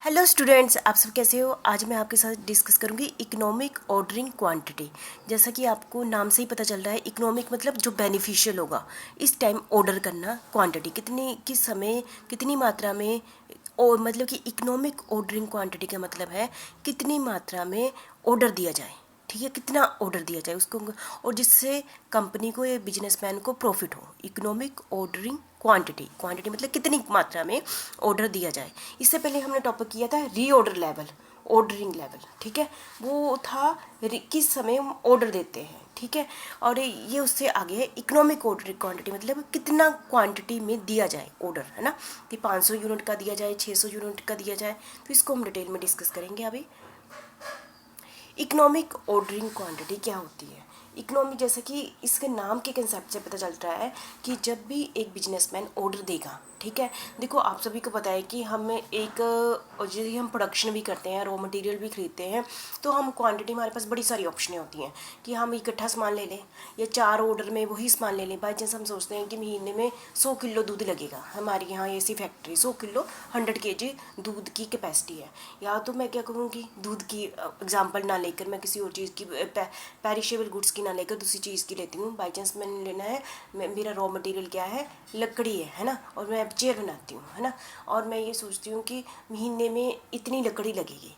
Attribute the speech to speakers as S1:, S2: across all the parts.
S1: Hello students, आप सब कैसे हो। आज मैं आपके साथ डिस्कस करूंगी इकोनॉमिक ऑर्डरिंग क्वांटिटी। जैसा कि आपको नाम से ही पता चल रहा है, इकोनॉमिक मतलब जो बेनिफिशियल होगा इस टाइम ऑर्डर करना। क्वांटिटी कितनी, किस समय, कितनी मात्रा में, और मतलब कि इकोनॉमिक ऑर्डरिंग क्वांटिटी का मतलब है कितनी मात्रा में ऑर्डर दिया जाए। ठीक है, कितना ऑर्डर दिया जाए उसको, और जिससे कंपनी को या बिजनेसमैन को प्रॉफिट हो। इकोनॉमिक ऑर्डरिंग क्वांटिटी, क्वांटिटी मतलब कितनी मात्रा में ऑर्डर दिया जाए। इससे पहले हमने टॉपिक किया था रीऑर्डर लेवल, ऑर्डरिंग लेवल। ठीक है, वो था किस समय हम ऑर्डर देते हैं। ठीक है, और ये उससे आगे है इकोनॉमिक ऑर्डर क्वांटिटी, मतलब कितना क्वांटिटी में दिया जाए ऑर्डर, है ना, कि 500 यूनिट का दिया जाए, 600 यूनिट का दिया जाए। तो इसको हम डिटेल में डिस्कस करेंगे अभी। इकोनॉमिक ऑर्डरिंग क्वांटिटी क्या होती है। इकोनॉमिक, जैसे कि इसके नाम के कंसेप्ट से पता चल रहा है कि जब भी एक बिजनेसमैन ऑर्डर देगा, ठीक है, देखो आप सभी को पता है कि हम एक, जैसे हम प्रोडक्शन भी करते हैं, रॉ मटेरियल भी खरीदते हैं, तो हम क्वांटिटी, हमारे पास बड़ी सारी ऑप्शनें होती हैं कि हम इकट्ठा सामान ले लें या 4 ऑर्डर में वही सामान ले लें। बाई चांस हम सोचते हैं कि महीने में 100 किलो दूध लगेगा, हमारे यहाँ ऐसी फैक्ट्री 100 किलो 100 kg दूध की कैपेसिटी है। या तो मैं क्या करूँगी, दूध की एग्जांपल ना लेकर मैं किसी और चीज़ की, पेरिशेबल गुड्स की ना लेकर दूसरी चीज़ की लेती हूँ। बाई चांस मैंने लेना है, मेरा रॉ मटेरियल क्या है, लकड़ी है ना, और मैं चेयर बनाती हूँ, है ना, और मैं ये सोचती हूँ कि महीने में इतनी लकड़ी लगेगी।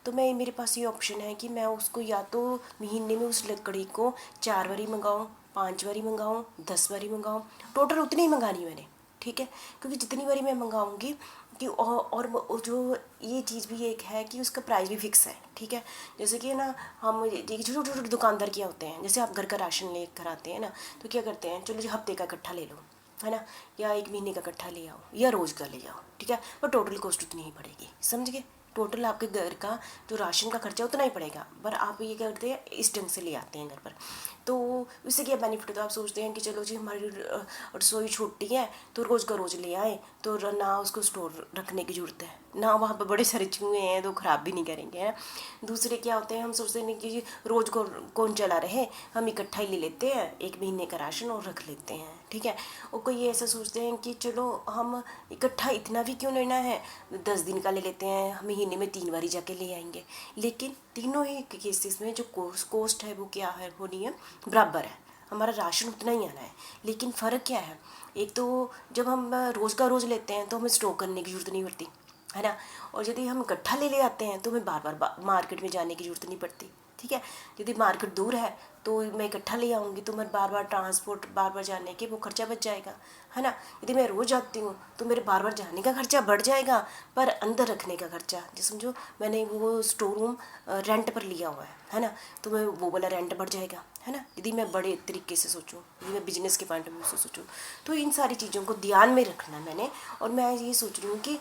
S1: तो मेरे पास ये ऑप्शन है कि मैं उसको या तो महीने में उस लकड़ी को 4 बारी मंगाऊँ, 5 बारी मंगाऊँ, 10 बारी मंगाऊँ, टोटल उतनी ही मंगानी मैंने। ठीक है, क्योंकि जितनी बारी मैं मंगाऊंगी कि और जो ये चीज़ भी एक है कि उसका प्राइस भी फिक्स है। ठीक है, जैसे कि ना, हम छोटे छोटे दुकानदार क्या होते हैं, जैसे आप घर का राशन लेकर आते हैं ना, तो क्या करते हैं, चलो जी हफ्ते का इकट्ठा ले लो, है ना, या 1 महीने का इकट्ठा ले आओ, या रोज़ का ले जाओ। ठीक है, पर टोटल कॉस्ट उतनी ही पड़ेगी, समझ गए। टोटल आपके घर का जो राशन का खर्चा उतना ही पड़ेगा, पर आप ये क्या करते हैं, इस ढंग से ले आते हैं घर पर। तो इससे क्या बेनिफिट होता है, आप सोचते हैं कि चलो जी हमारी रसोई छोटी है तो रोज़ का रोज़ ले आए, तो ना उसको स्टोर रखने की ज़रूरत है, ना वहाँ पर बड़े सारे चूहे हैं तो ख़राब भी नहीं करेंगे, है। दूसरे क्या होते हैं, हम सोचते हैं कि रोज़ को कौन चला रहे, हम इकट्ठा ही ले लेते हैं 1 महीने का राशन और रख लेते हैं। ठीक है, और कोई ऐसा सोचते हैं कि चलो हम इकट्ठा इतना भी क्यों लेना है, 10 दिन का ले लेते हैं, हम महीने में 3 बारी जाके ले आएंगे। लेकिन तीनों ही केसेस में जो कॉस्ट है वो क्या है, वो नहीं है, बराबर है, हमारा राशन उतना ही आना है। लेकिन फ़र्क क्या है, एक तो जब हम रोज़ का रोज़ लेते हैं तो हमें स्टॉक करने की ज़रूरत नहीं पड़ती, है ना, और यदि हम इकट्ठा ले आते हैं तो हमें बार बार मार्केट में जाने की ज़रूरत नहीं पड़ती। ठीक है, यदि मार्केट दूर है तो मैं इकट्ठा ले आऊँगी तो मैं बार बार ट्रांसपोर्ट, बार बार जाने के वो खर्चा बच जाएगा, है ना। यदि मैं रोज़ जाती हूँ तो मेरे बार बार जाने का खर्चा बढ़ जाएगा, पर अंदर रखने का खर्चा, जो समझो मैंने वो स्टोर रूम रेंट पर लिया हुआ है ना, तो मैं वो वाला रेंट बढ़ जाएगा, है ना। यदि मैं बड़े तरीके से सोचूं, यदि मैं बिजनेस के पॉइंट ऑफ व्यू से सोचूं, तो इन सारी चीज़ों को ध्यान में रखना मैंने। और मैं ये सोच रही हूँ कि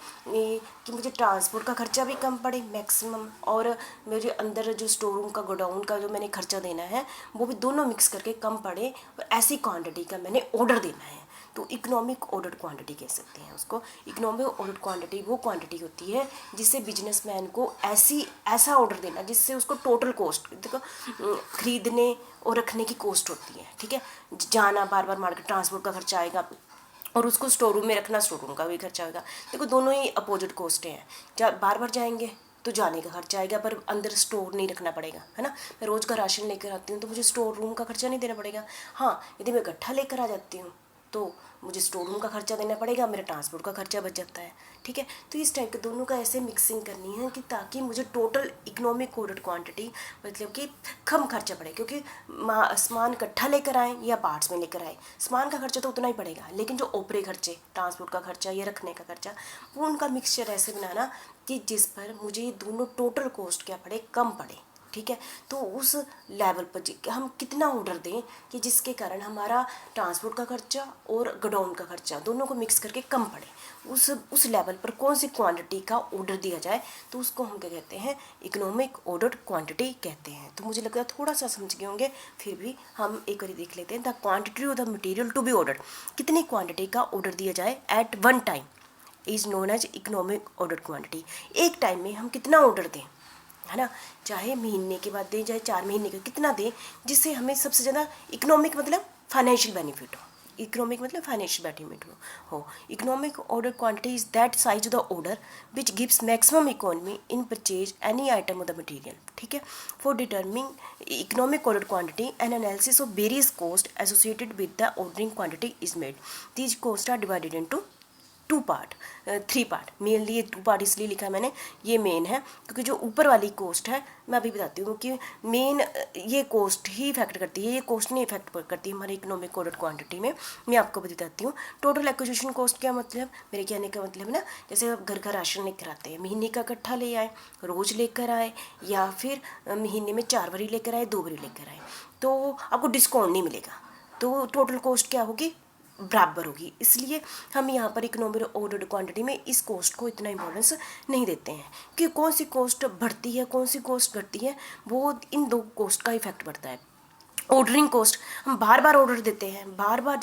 S1: मुझे ट्रांसपोर्ट का खर्चा भी कम पड़े मैक्सिमम, और मेरे अंदर जो स्टोर रूम का, गोडाउन का जो मैंने खर्चा देना है वो भी दोनों मिक्स करके कम पड़े, और ऐसी क्वांटिटी का मैंने ऑर्डर देना है। तो इकोनॉमिक ऑर्डर क्वांटिटी कह सकते हैं उसको। इकोनॉमिक ऑर्डर क्वांटिटी वो क्वांटिटी होती है जिससे बिजनेसमैन को ऐसा ऑर्डर देना जिससे उसको टोटल कॉस्ट, देखो खरीदने और रखने की कॉस्ट होती है। ठीक है, जाना बार बार मार्केट, ट्रांसपोर्ट का खर्चा आएगा, और उसको स्टोर रूम में रखना, स्टोर रूम का भी खर्चा होगा। देखो दोनों ही अपोजिट कॉस्ट हैं। बार बार जाएंगे तो जाने का खर्चा आएगा, पर अंदर स्टोर नहीं रखना पड़ेगा, है ना। मैं रोज़ का राशन लेकर आती हूँ तो मुझे स्टोर रूम का खर्चा नहीं देना पड़ेगा। हाँ, यदि मैं इकट्ठा लेकर आ जाती हूँ तो मुझे स्टोर रूम का खर्चा देना पड़ेगा, मेरा ट्रांसपोर्ट का खर्चा बच जाता है। ठीक है, तो इस टाइप के दोनों का ऐसे मिक्सिंग करनी है कि ताकि मुझे टोटल इकोनॉमिक ऑर्डर क्वांटिटी, मतलब कि कम खर्चा पड़े। क्योंकि सामान इकट्ठा लेकर आए या पार्ट्स में लेकर आए, सामान का खर्चा तो उतना ही पड़ेगा, लेकिन जो ओपरे खर्चे, ट्रांसपोर्ट का खर्चा या रखने का खर्चा, वो उनका मिक्सचर ऐसे बनाना कि जिस पर मुझे ये दोनों टोटल कॉस्ट क्या पड़े, कम पड़े। ठीक है, तो उस लेवल पर हम कितना ऑर्डर दें कि जिसके कारण हमारा ट्रांसपोर्ट का खर्चा और गोडाउन का खर्चा दोनों को मिक्स करके कम पड़े, उस लेवल पर कौन सी क्वांटिटी का ऑर्डर दिया जाए, तो उसको हम क्या कहते हैं, इकोनॉमिक ऑर्डर क्वांटिटी कहते हैं। तो मुझे लगता है थोड़ा सा समझ गए होंगे, फिर भी हम एक बार देख लेते हैं। The quantity of the material to be order, कितनी क्वांटिटी का ऑर्डर दिया जाए at one time is known as economic order quantity. एक टाइम में हम कितना ऑर्डर दें, है ना, चाहे महीने के बाद दें चाहे 4 महीने का, कितना दें जिससे हमें सबसे ज़्यादा इकोनॉमिक मतलब फाइनेंशियल बेनिफिट हो, इकोनॉमिक मतलब फाइनेंशियल बेटरमेंट हो। Economic order quantity is that size of the order which gives maximum economy in purchase any item of the material, ठीक है। For determining economic order quantity an analysis of various cost associated with the ordering quantity is made. These cost are divided into three part. Mainly ये 2 part इसलिए लिखा है मैंने, ये main है क्योंकि जो ऊपर वाली कॉस्ट है मैं अभी बताती हूँ कि मेन ये कॉस्ट ही इफेक्ट करती है, ये कॉस्ट नहीं इफेक्ट करती है हमारे इकोनॉमिक ऑर्डर क्वांटिटी में। मैं आपको बताती हूँ टोटल एक्विजिशन कॉस्ट क्या मतलब, मेरे कहने का मतलब है ना, जैसे आप घर का राशन लेकर आते हैं, महीने का इकट्ठा ले आए, रोज़ लेकर आए, या फिर महीने में 4 बारी लेकर आए, 2 बारी लेकर आए, तो आपको डिस्काउंट नहीं मिलेगा, तो टोटल कॉस्ट क्या होगी, बराबर होगी। इसलिए हम यहाँ पर इकोनॉमिक ऑर्डर क्वांटिटी में इस कॉस्ट को इतना इंपॉर्टेंस नहीं देते हैं कि कौन सी कॉस्ट बढ़ती है कौन सी कॉस्ट घटती है, वो इन 2 कॉस्ट का इफेक्ट पड़ता है। ऑर्डरिंग कॉस्ट, हम बार बार ऑर्डर देते हैं, बार बार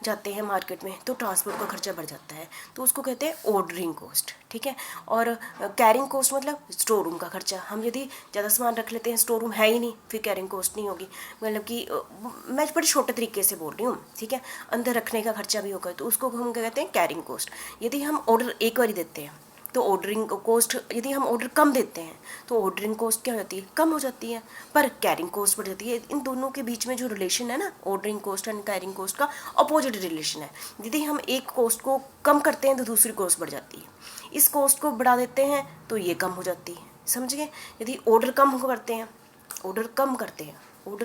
S1: जाते हैं मार्केट में, तो ट्रांसपोर्ट का खर्चा बढ़ जाता है, तो उसको कहते हैं ऑर्डरिंग कॉस्ट, ठीक है। और कैरिंग कॉस्ट मतलब स्टोर रूम का खर्चा, हम यदि ज़्यादा सामान रख लेते हैं, स्टोर रूम है ही नहीं, फिर कैरिंग कॉस्ट नहीं होगी, मतलब कि मैं बड़े छोटे तरीके से बोल रही हूँ, ठीक है, अंदर रखने का खर्चा भी होगा, तो उसको हम क्या कहते हैं, कैरिंग कॉस्ट। यदि हम ऑर्डर एक बार देते हैं तो ऑर्डरिंग कॉस्ट, यदि हम ऑर्डर कम देते हैं तो ऑर्डरिंग कॉस्ट क्या हो जाती है, कम हो जाती है, पर कैरिंग कॉस्ट बढ़ जाती है। इन दोनों के बीच में जो रिलेशन है ना, ordering cost and carrying cost का अपोजिट रिलेशन है। यदि हम एक कॉस्ट को कम करते हैं तो दूसरी कॉस्ट बढ़ जाती है, इस कॉस्ट को बढ़ा देते हैं तो ये कम हो जाती है, समझ गए। यदि ऑर्डर कम करते हैं, ऑर्डर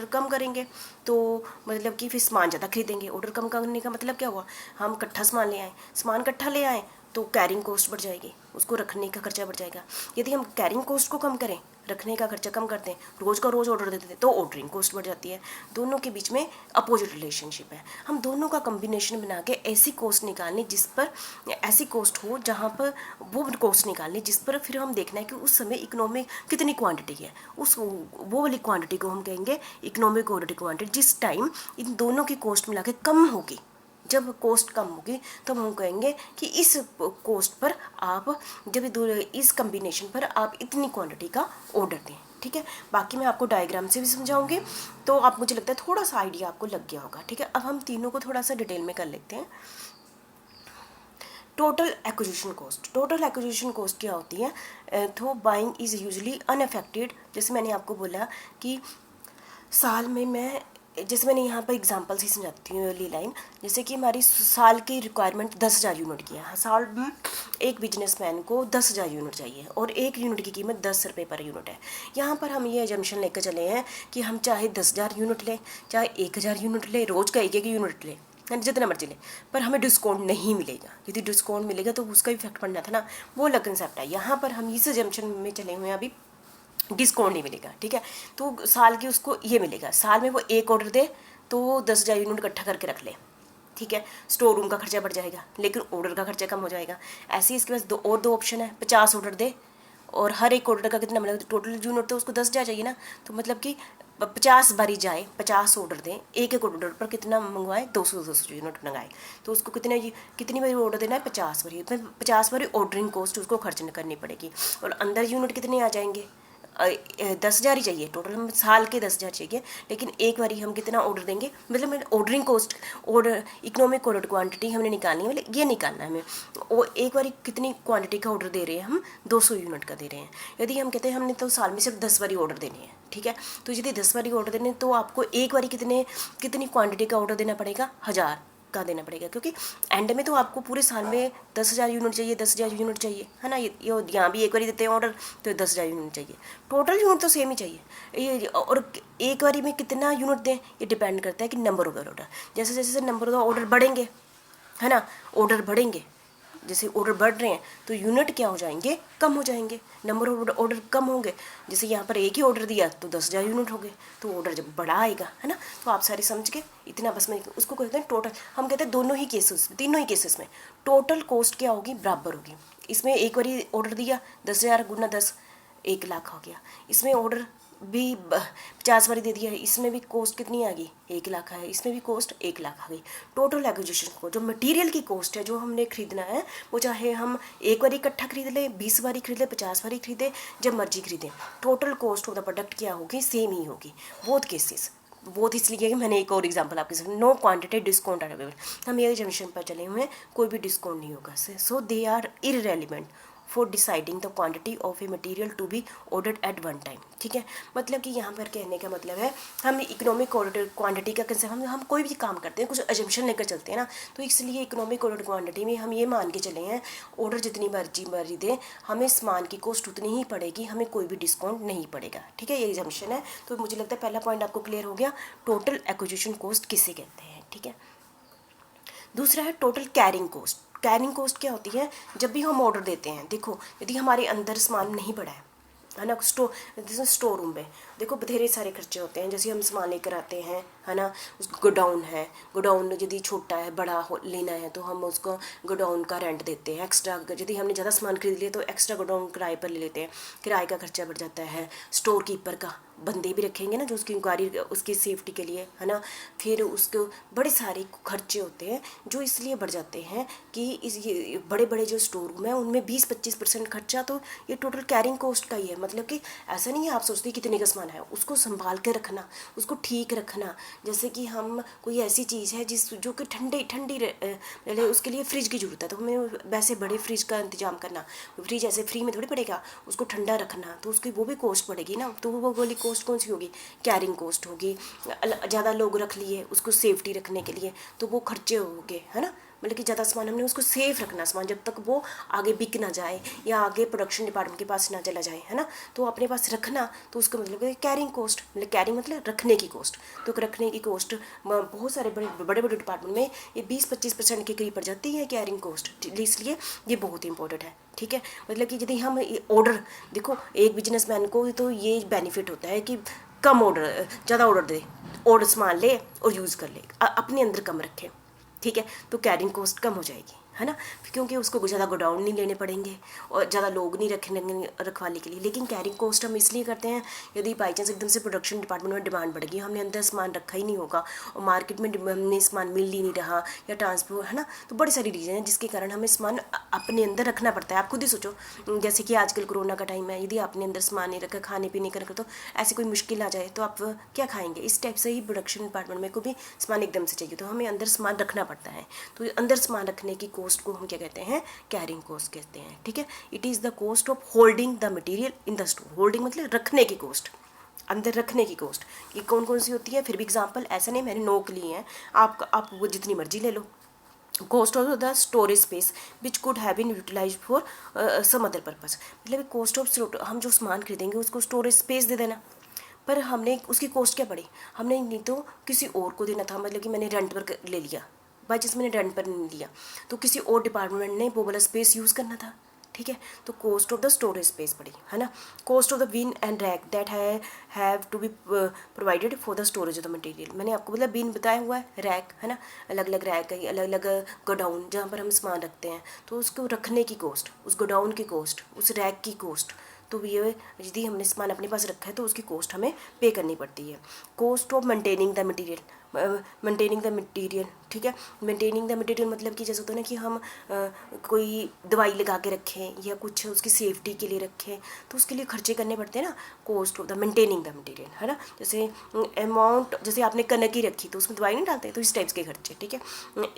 S1: कम करेंगे तो मतलब कि फिर सामान ज़्यादा खरीदेंगे। ऑर्डर कम करने का मतलब क्या हुआ, हम इकट्ठा सामान इकट्ठा ले आए तो कैरिंग कॉस्ट बढ़ जाएगी, उसको रखने का खर्चा बढ़ जाएगा। यदि हम कैरिंग कॉस्ट को कम करें, रखने का खर्चा कम करते हैं, रोज़ का रोज़ ऑर्डर देते हैं, तो ऑर्डरिंग कॉस्ट बढ़ जाती है। दोनों के बीच में अपोजिट रिलेशनशिप है। हम दोनों का कम्बिनेशन बना के ऐसी कॉस्ट निकालनी जिस पर, ऐसी कॉस्ट हो जहाँ पर वो कॉस्ट निकालनी जिस पर फिर हम देखना है कि उस समय इकोनॉमिक कितनी क्वांटिटी है, उस वो वाली क्वांटिटी को हम कहेंगे इकोनॉमिक ऑर्डर क्वांटिटी। जिस टाइम इन दोनों की कॉस्ट मिला के कम होगी, जब कॉस्ट कम होगी तब हम कहेंगे कि इस कॉस्ट पर आप, जब इस कम्बिनेशन पर आप इतनी क्वांटिटी का ऑर्डर दें, ठीक है। बाकी मैं आपको डायग्राम से भी समझाऊंगी, तो आप, मुझे लगता है थोड़ा सा आइडिया आपको लग गया होगा, ठीक है। अब हम तीनों को थोड़ा सा डिटेल में कर लेते हैं। टोटल एक्विजिशन कॉस्ट क्या होती है, तो बाइंग इज़ यूजली अनअफेक्टेड। जैसे मैंने आपको बोला कि साल में मैं, जैसे मैंने यहाँ पर एग्जांपल से समझाती हूँ अगली लाइन, जैसे कि हमारी साल की रिक्वायरमेंट 10,000 यूनिट की है, साल में एक बिजनेसमैन को 10,000 यूनिट चाहिए और एक यूनिट की कीमत 10 रुपये पर यूनिट है। यहाँ पर हम ये एजम्पशन लेकर चले हैं कि हम चाहे 10,000 यूनिट लें, चाहे 1,000 यूनिट लें, रोज़ का एक यूनिट लें, जितना मर्जी लें, पर हमें डिस्काउंट नहीं मिलेगा। यदि डिस्काउंट मिलेगा तो उसका इफेक्ट पड़ना था ना, वो अलग कंसेप्ट है। यहाँ पर हम इस एजम्पशन में चले हुए हैं, अभी डिस्काउंट नहीं मिलेगा, ठीक है। तो साल की उसको ये मिलेगा, साल में वो एक ऑर्डर दे तो 10,000 यूनिट इकट्ठा करके रख ले, ठीक है। स्टोर रूम का खर्चा बढ़ जाएगा लेकिन ऑर्डर का खर्चा कम हो जाएगा। ऐसे ही इसके पास दो ऑप्शन है, 50 ऑर्डर दे और हर एक ऑर्डर का कितना मिलेगा, टोटल यूनिट तो उसको 10,000 चाहिए ना, तो मतलब कि 50 बारी जाए, 50 ऑर्डर दें, एक ऑर्डर पर कितना मंगवाए, 200 यूनिट मंगाए, तो उसको कितनी बारी ऑर्डर देना है, 50 बारी। 50 बारी ऑर्डरिंग कॉस्ट उसको खर्च करनी पड़ेगी, और अंदर यूनिट कितने आ जाएंगे, 10,000 ही चाहिए टोटल, हम साल के 10,000 चाहिए, लेकिन एक बारी हम कितना ऑर्डर देंगे, मतलब ordering cost, order economic order quantity हमने निकालनी है, मतलब ये निकालना है हमें, और एक बारी कितनी क्वांटिटी का ऑर्डर दे रहे हैं हम, 200 यूनिट का दे रहे हैं। यदि हम कहते हैं हमने तो साल में सिर्फ 10 बारी ऑर्डर देने हैं, ठीक है, तो यदि 10 बारी ऑर्डर देने तो आपको एक बारी कितनी क्वान्टिटी का ऑर्डर देना पड़ेगा, 1,000 का देना पड़ेगा, क्योंकि एंड में तो आपको पूरे साल में 10,000 यूनिट चाहिए, 10,000 यूनिट चाहिए, है ना। ये यहाँ भी एक बारी देते हैं ऑर्डर तो 10,000 यूनिट चाहिए, टोटल यूनिट तो सेम ही चाहिए। ये और एक बारी में कितना यूनिट दें ये डिपेंड करता है कि नंबर ऑफ ऑर्डर, जैसे जैसे नंबर ऑफ ऑर्डर बढ़ेंगे, है ना, ऑर्डर बढ़ेंगे, जैसे ऑर्डर बढ़ रहे हैं तो यूनिट क्या हो जाएंगे, कम हो जाएंगे, नंबर ऑफ ऑर्डर कम होंगे। जैसे यहाँ पर एक ही ऑर्डर दिया तो 10,000 यूनिट हो गए, तो ऑर्डर जब बड़ा आएगा, है ना। तो आप सारे समझ के इतना बस में, उसको कहते हैं टोटल, हम कहते हैं दोनों ही केसेस, तीनों ही केसेस में टोटल कॉस्ट क्या होगी, बराबर होगी। इसमें एक बारी ऑर्डर दिया 10,000 गुना 10, 1,00,000 हो गया। इसमें ऑर्डर भी 50 बारी दे दिया है, इसमें भी कॉस्ट कितनी आ गई, 1,00,000 है, इसमें भी कॉस्ट 1,00,000 आ गई। टोटल एक्विजिशन को, जो मटेरियल की कॉस्ट है जो हमने खरीदना है, वो चाहे हम एक बारी इकट्ठा खरीद लें, 20 बारी खरीद लें, 50 बारी खरीदें, जब मर्जी खरीदें, total cost of the product क्या होगी, सेम ही होगी, बोथ केसेस, बहुत इसलिए कि मैंने एक और एग्जांपल आपके साथ, no quantity discount are available, हम ये जंक्शन पर चले हुए हैं, कोई भी डिस्काउंट नहीं होगा, so they are irrelevant for deciding the quantity of a material to be ordered at one time. ठीक है, मतलब कि यहाँ पर कहने का मतलब है हम इकोनॉमिक ऑर्डर क्वांटिटी का कंसेप्ट, हम कोई भी काम करते हैं कुछ अजम्पशन लेकर चलते हैं ना, तो इसलिए इकोनॉमिक ऑर्डर क्वांटिटी में हम ये मान के चले हैं ऑर्डर जितनी मर्जी दे, हमें सामान की कॉस्ट उतनी ही पड़ेगी, हमें कोई भी डिस्काउंट नहीं पड़ेगा। ठीक है, ये एग्जम्पशन है। तो मुझे लगता है पहला पॉइंट आपको क्लियर हो गया, टोटल एक्विजिशन कॉस्ट किसे कहते हैं। ठीक है, दूसरा है total carrying cost. Carrying cost क्या होती है, जब भी हम ऑर्डर देते हैं, देखो यदि हमारे अंदर सामान नहीं पड़ा है ना, स्टोर रूम में देखो बथेरे सारे खर्चे होते हैं, जैसे हम सामान लेकर आते हैं, है ना, उस गोडाउन है, गोडाउन यदि छोटा है बड़ा लेना है तो हम उसको गोडाउन का रेंट देते हैं एक्स्ट्रा, यदि हमने ज़्यादा सामान खरीद लिया तो एक्स्ट्रा गोडाउन किराए पर ले लेते हैं, किराए का खर्चा बढ़ जाता है, स्टोर कीपर का, बंदे भी रखेंगे ना जो उसकी इंक्वायरी उसकी सेफ्टी के लिए, है ना, फिर उसके बड़े सारे खर्चे होते हैं जो इसलिए बढ़ जाते हैं कि ये बड़े बड़े जो स्टोर रूम है उनमें 20-25% खर्चा तो ये टोटल कैरिंग कॉस्ट का ही है। मतलब कि ऐसा नहीं है आप सोचते कितने का सामान है, उसको संभाल के रखना, उसको ठीक रखना, जैसे कि हम कोई ऐसी चीज़ है जो कि ठंडी रहे, उसके लिए फ्रिज की ज़रूरत है, तो हमें वैसे बड़े फ्रिज का इंतजाम करना, फ्रिज ऐसे फ्री में थोड़ी पड़ेगा, उसको ठंडा रखना तो उसकी वो भी कॉस्ट पड़ेगी ना, तो वो वाली कॉस्ट कौन सी होगी, कैरिंग कॉस्ट होगी। ज़्यादा लोग रख लिए उसको सेफ्टी रखने के लिए तो वो खर्चे होंगे, है ना, मतलब कि ज़्यादा सामान हमने उसको सेफ रखना, सामान जब तक वो आगे बिक ना जाए या आगे प्रोडक्शन डिपार्टमेंट के पास ना चला जाए, है ना, तो अपने पास रखना, तो उसका मतलब है कैरिंग कॉस्ट, मतलब कैरिंग मतलब रखने की कॉस्ट, तो रखने की कॉस्ट बहुत सारे बड़े बड़े डिपार्टमेंट में ये 20-25% के करीब पड़ जाती है कैरिंग कॉस्ट, इसलिए ये बहुत इंपॉर्टेंट है। ठीक है, मतलब कि यदि हम ऑर्डर, देखो एक बिजनेसमैन को तो ये बेनिफिट होता है कि कम ऑर्डर, ज़्यादा ऑर्डर दे, ऑर्डर सामान ले और यूज़ कर ले, अपने अंदर कम रखे। ठीक है, तो कैरिंग कॉस्ट कम हो जाएगी, है ना, क्योंकि उसको ज़्यादा गोडाउन नहीं लेने पड़ेंगे और ज़्यादा लोग नहीं रखने रखवाने के लिए। लेकिन कैरिंग कॉस्ट हम इसलिए करते हैं यदि बाई चांस एकदम से प्रोडक्शन डिपार्टमेंट में डिमांड बढ़ गई, हमने अंदर सामान रखा ही नहीं होगा और मार्केट में हमने सामान मिल ही नहीं रहा या ट्रांसपोर्ट, है ना, तो बड़ी सारी रीज़न है जिसके कारण हमें सामान अपने अंदर रखना पड़ता है। आप खुद ही सोचो, जैसे कि आजकल कोरोना का टाइम है, यदि आपने अंदर सामान नहीं रखा, खाने पीने का रखा, तो ऐसी कोई मुश्किल आ जाए तो आप क्या खाएंगे। इस टाइप से ही प्रोडक्शन डिपार्टमेंट में को भी सामान एकदम से चाहिए तो हमें अंदर सामान रखना पड़ता है, तो अंदर सामान रखने की कॉस्ट को हम क्या कहते हैं, कैरिंग कॉस्ट कहते हैं। ठीक है, it is the cost of holding the material in the store. Holding मतलब रखने की कॉस्ट, अंदर रखने की कॉस्ट। ये कौन कौन सी होती है, फिर भी एग्जांपल ऐसा नहीं मैंने नोक लिए हैं, आप वो जितनी मर्जी ले लो। Cost of the storage space which could have been utilised for some other purpose, मतलब कॉस्ट ऑफ, हम जो सामान खरीदेंगे उसको स्टोरेज स्पेस दे देना, पर हमने उसकी कॉस्ट क्या पड़ी, हमने नहीं तो किसी और को देना था, मतलब कि मैंने रेंट पर ले लिया, बाई चांस मैंने रेंट पर नहीं लिया तो किसी और डिपार्टमेंट ने वो वाला स्पेस यूज़ करना था। ठीक है, तो cost of the storage space पड़ी, है ना। Cost of the bin and rack that have to be provided for the storage of the material, मैंने आपको मतलब बिन बताया हुआ है, रैक, है ना, अलग अलग रैक है, अलग अलग गोडाउन जहाँ पर हम सामान रखते हैं, तो उसको रखने की कॉस्ट, उस गोडाउन की कॉस्ट, उस रैक की कॉस्ट, तो ये यदि हमने सामान अपने पास रखा है तो उसकी कॉस्ट हमें पे करनी पड़ती है। Cost of maintaining the material, maintaining the material, ठीक है, मेंटेनिंग द मटेरियल मतलब कि जैसे होता है ना कि हम कोई दवाई लगा के रखें या कुछ उसकी सेफ्टी के लिए रखें तो उसके लिए खर्चे करने पड़ते हैं ना, cost of the maintaining the material, है ना। जैसे अमाउंट, जैसे आपने कनक ही रखी तो उसमें दवाई नहीं डालते, तो इस टाइप्स के खर्चे। ठीक है,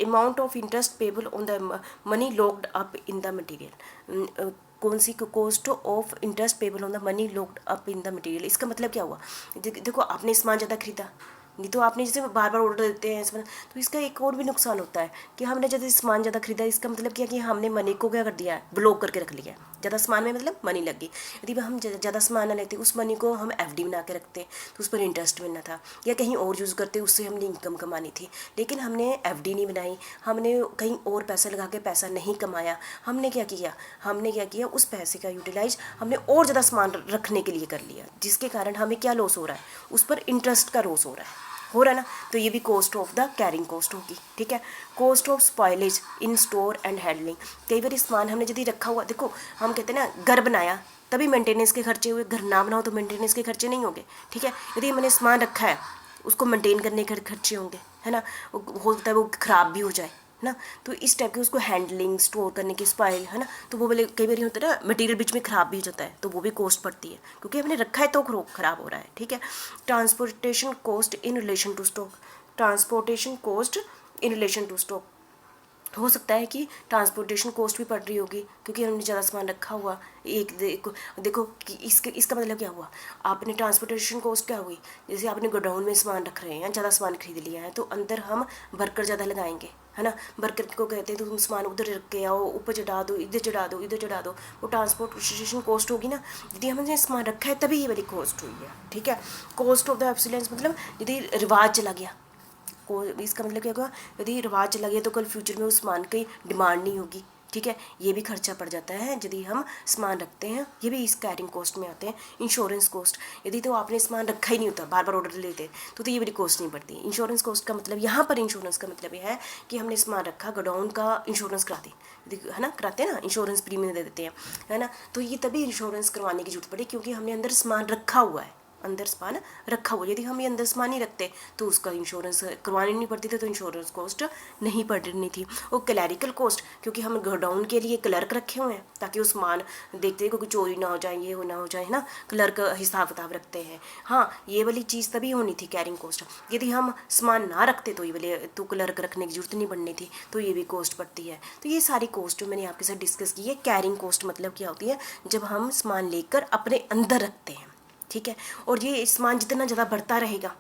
S1: amount of interest payable on the money locked up in the material, कौन सी cost of interest payable on the money locked up in the material, इसका मतलब क्या हुआ, देखो आपने सामान ज़्यादा खरीदा, नहीं तो आपने जैसे बार बार ऑर्डर देते हैं इसमें, तो इसका एक और भी नुकसान होता है कि हमने जैसे सामान ज़्यादा खरीदा, इसका मतलब क्या कि हमने मनी को क्या कर दिया है, ब्लॉक करके रख लिया है, ज़्यादा सामान में मतलब मनी लग गई। यदि हम ज़्यादा सामान ना लेते उस मनी को हम एफडी बना के रखते तो उस पर इंटरेस्ट मिलना था, या कहीं और यूज़ करते उससे हमने इनकम कमानी थी, लेकिन हमने एफडी नहीं बनाई, हमने कहीं और पैसा लगा के पैसा नहीं कमाया, हमने क्या किया उस पैसे का यूटिलाइज हमने और ज़्यादा सामान रखने के लिए कर लिया, जिसके कारण हमें क्या लॉस हो रहा है, उस पर इंटरेस्ट का लॉस हो रहा है ना, तो ये भी cost of the carrying cost होगी। ठीक है, cost of spoilage in store and handling, कई बार सामान हमने यदि रखा हुआ, देखो हम कहते हैं ना घर बनाया तभी मेंटेनेंस के खर्चे हुए, घर ना बनाओ तो मेंटेनेंस के खर्चे नहीं होंगे। ठीक है, यदि मैंने सामान रखा है उसको मेंटेन करने के खर्चे होंगे, है ना, हो सकता है वो ख़राब भी हो जाए, ना। तो इस टाइप के उसको हैंडलिंग, स्टोर करने की स्पाइल, है ना। तो वो बोले कई बार होता है ना, मटेरियल बीच में ख़राब भी हो जाता है, तो वो भी कॉस्ट पड़ती है, क्योंकि हमने रखा है तो ख़राब हो रहा है, ठीक है। Transportation cost in relation to stock, transportation cost in relation to stock, हो सकता है कि ट्रांसपोर्टेशन कॉस्ट भी पड़ रही होगी, क्योंकि हमने ज़्यादा सामान रखा हुआ। एक देखो कि इसका मतलब क्या हुआ, आपने ट्रांसपोर्टेशन कॉस्ट क्या हुई, जैसे आपने गोडाउन में सामान रख रहे हैं, ज़्यादा सामान खरीद लिया है, तो अंदर हम वर्कर ज़्यादा लगाएंगे, है ना। वर्कर को कहते हैं तो तुम सामान उधर रख के आओ, ऊपर चढ़ा दो, इधर चढ़ा दो, इधर चढ़ा दो, वो ट्रांसपोर्टेशन कॉस्ट होगी ना। यदि हमने सामान रखा है तभी ये वाली कॉस्ट हुई है, ठीक है। कॉस्ट ऑफ द एक्सीलेंस मतलब यदि रिवाज चला गया, को इसका मतलब क्या होगा, यदि रिवाज चला गया तो कल फ्यूचर में उस सामान की डिमांड नहीं होगी, ठीक है। ये भी खर्चा पड़ जाता है यदि हम सामान रखते हैं, ये भी इस कैरिंग कॉस्ट में आते हैं। इंश्योरेंस कॉस्ट, यदि तो आपने सामान रखा ही नहीं होता, बार बार ऑर्डर लेते तो ये बड़ी कॉस्ट नहीं पड़ती। इंश्योरेंस कॉस्ट का मतलब यहाँ पर इंश्योरेंस का मतलब यह है कि हमने सामान रखा, गोडाउन का इंश्योरेंस करा दी, है ना, कराते हैं ना, इंश्योरेंस प्रीमियम दे देते हैं, है ना। तो ये तभी इंश्योरेंस करवाने की जरूरत पड़ी, क्योंकि हमने अंदर सामान रखा हुआ है, अंदर सामान रखा हुआ। यदि हम ये अंदर सामान नहीं रखते तो उसका इंश्योरेंस करवानी नहीं पड़ती थी, तो इंश्योरेंस कॉस्ट नहीं पड़नी थी। और क्लैरिकल कॉस्ट, क्योंकि हम गोडाउन के लिए क्लर्क रखे हुए हैं ताकि वो सामान देखते हैं, क्योंकि चोरी ना हो जाए, ये ना हो जाए, है ना, क्लर्क हिसाब किताब रखते हैं। हाँ, ये वाली चीज़ तभी होनी थी कैरिंग कॉस्ट। यदि हम सामान ना रखते तो ये वाले तो क्लर्क रखने की जरूरत नहीं पड़नी थी, तो ये भी कॉस्ट पड़ती है। तो ये सारी कॉस्ट जो मैंने आपके साथ डिस्कस की है, कैरिंग कॉस्ट मतलब क्या होती है, जब हम सामान लेकर अपने अंदर रखते हैं, ठीक है। और ये सामान जितना ज़्यादा बढ़ता रहेगा,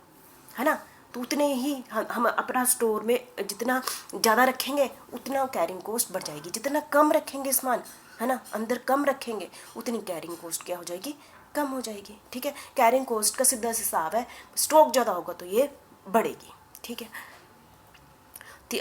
S1: है ना, तो उतने ही हम अपना स्टोर में जितना ज़्यादा रखेंगे उतना कैरिंग कॉस्ट बढ़ जाएगी। जितना कम रखेंगे सामान, है ना, अंदर कम रखेंगे, उतनी कैरिंग कॉस्ट क्या हो जाएगी, कम हो जाएगी, ठीक है। कैरिंग कॉस्ट का सीधा हिसाब है, स्टॉक ज़्यादा होगा तो ये बढ़ेगी, ठीक है।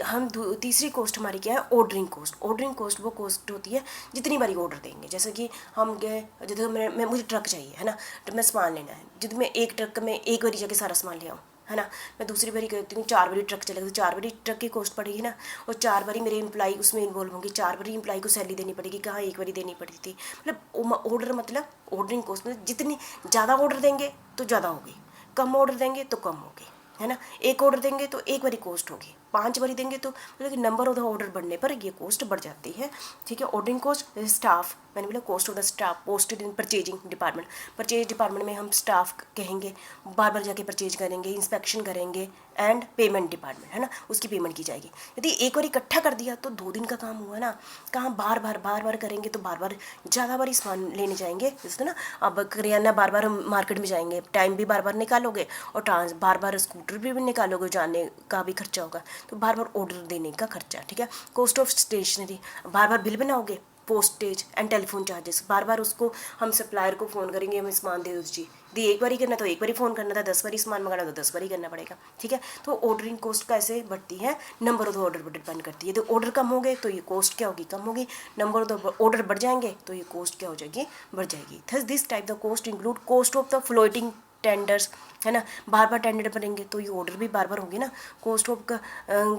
S1: हम तीसरी कॉस्ट हमारी क्या है, ऑर्डरिंग कॉस्ट। ऑर्डरिंग कॉस्ट वो कॉस्ट होती है जितनी बारी ऑर्डर देंगे। जैसे कि हम गए, जैसे मैं मुझे ट्रक चाहिए, है ना, तो मैं सामान लेना है, यदि मैं एक ट्रक में एक बारी जाके सारा सामान ले आऊँ, है ना, मैं दूसरी बारी कहती हूँ 4 बारी ट्रक चलेगा, तो 4 बारी ट्रक की कॉस्ट पड़ेगी ना, और 4 बारी मेरे एम्प्लॉई उसमें इन्वॉल्व होंगे, 4 बारी एम्प्लॉई को सैलरी देनी पड़ेगी, कहाँ एक बारी देनी पड़ी थी। मतलब ऑर्डर मतलब ऑर्डरिंग कॉस्ट मतलब जितनी ज़्यादा ऑर्डर देंगे तो ज़्यादा होगी, कम ऑर्डर देंगे तो कम होगी, है ना। एक ऑर्डर देंगे तो एक बारी कॉस्ट होगी, 5 बारी देंगे तो मतलब कि नंबर ऑफ द ऑर्डर बढ़ने पर ये कॉस्ट बढ़ जाती है, ठीक है। ऑर्डरिंग कॉस्ट, स्टाफ, मैंने बोला cost of the staff posted in purchasing department. Purchase department में हम स्टाफ कहेंगे, बार बार जाके परचेज करेंगे, इंस्पेक्शन करेंगे, एंड पेमेंट डिपार्टमेंट, है ना, उसकी पेमेंट की जाएगी। यदि एक बार इकट्ठा कर दिया तो 2 दिन का काम हुआ ना, कहाँ बार बार करेंगे तो बार बार ज़्यादा बार सामान लेने जाएंगे, जैसे ना अब करियाना बार बार हम मार्केट में जाएंगे, टाइम भी बार बार निकालोगे, और बार बार स्कूटर भी निकालोगे, जाने का भी खर्चा होगा, तो बार बार ऑर्डर देने का खर्चा, ठीक है। कॉस्ट ऑफ स्टेशनरी, बार बार बिल बनाओगे, पोस्टेज एंड टेलीफोन चार्जेस, बार बार उसको हम सप्लायर को फ़ोन करेंगे, हमें सामान दे दो जी, यदि एक बार ही करना तो एक बार ही फ़ोन करना था, 10 बार ही सामान मंगाना तो 10 बार ही करना पड़ेगा, ठीक है। तो ऑर्डरिंग कॉस्ट कैसे बढ़ती है, नंबर ऑफ ऑर्डर पर डिपेंड करती है। तो ऑर्डर कम हो गए तो ये कॉस्ट क्या होगी, कम होगी, नंबर ऑफ ऑर्डर बढ़ जाएंगे तो ये कॉस्ट क्या हो जाएगी, बढ़ जाएगी। Thus this type the cost include cost of the floating tenders, है ना, बार बार टेंडर बनेंगे तो ये ऑर्डर भी बार बार होंगे ना। Cost of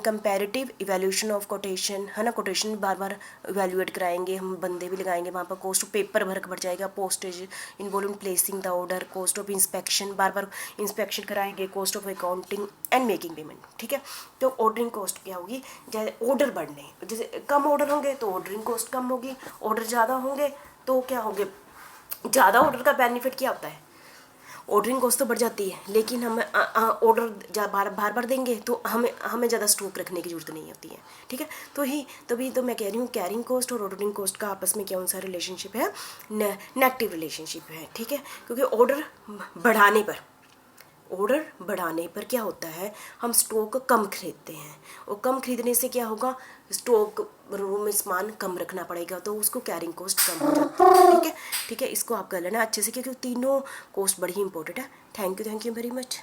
S1: comparative evaluation of quotation, है ना, कोटेशन बार बार इवैल्यूएट कराएंगे, हम बंदे भी लगाएंगे वहाँ पर। कॉस्ट ऑफ पेपर वर्क बढ़ जाएगा, postage involve in placing the order, cost of inspection, बार बार इंस्पेक्शन कराएंगे, cost of accounting and making payment, ठीक है। तो ऑर्डरिंग कॉस्ट क्या होगी, जैसे ऑर्डर बढ़ने, जैसे कम ऑर्डर होंगे तो ऑर्डरिंग कॉस्ट कम होगी, ऑर्डर ज़्यादा होंगे तो क्या होंगे, ज़्यादा ऑर्डर का बेनिफिट क्या होता है, ऑर्डरिंग कॉस्ट तो बढ़ जाती है, लेकिन हम ऑर्डर बार बार देंगे तो हमें ज़्यादा स्टॉक रखने की जरूरत नहीं होती है, ठीक है। तभी तो मैं कह रही हूँ कैरिंग कॉस्ट और ऑर्डरिंग कॉस्ट का आपस में क्या सा रिलेशनशिप है, नेगेटिव रिलेशनशिप है, ठीक है। क्योंकि ऑर्डर बढ़ाने पर क्या होता है, हम स्टॉक कम खरीदते हैं, और कम खरीदने से क्या होगा, स्टॉक रूम में सामान कम रखना पड़ेगा, तो उसको कैरिंग कॉस्ट कम हो जाती है, ठीक है, ठीक है। इसको आप कर लेना अच्छे से, क्योंकि तीनों कॉस्ट बड़ी ही इंपॉर्टेंट है। Thank you very much.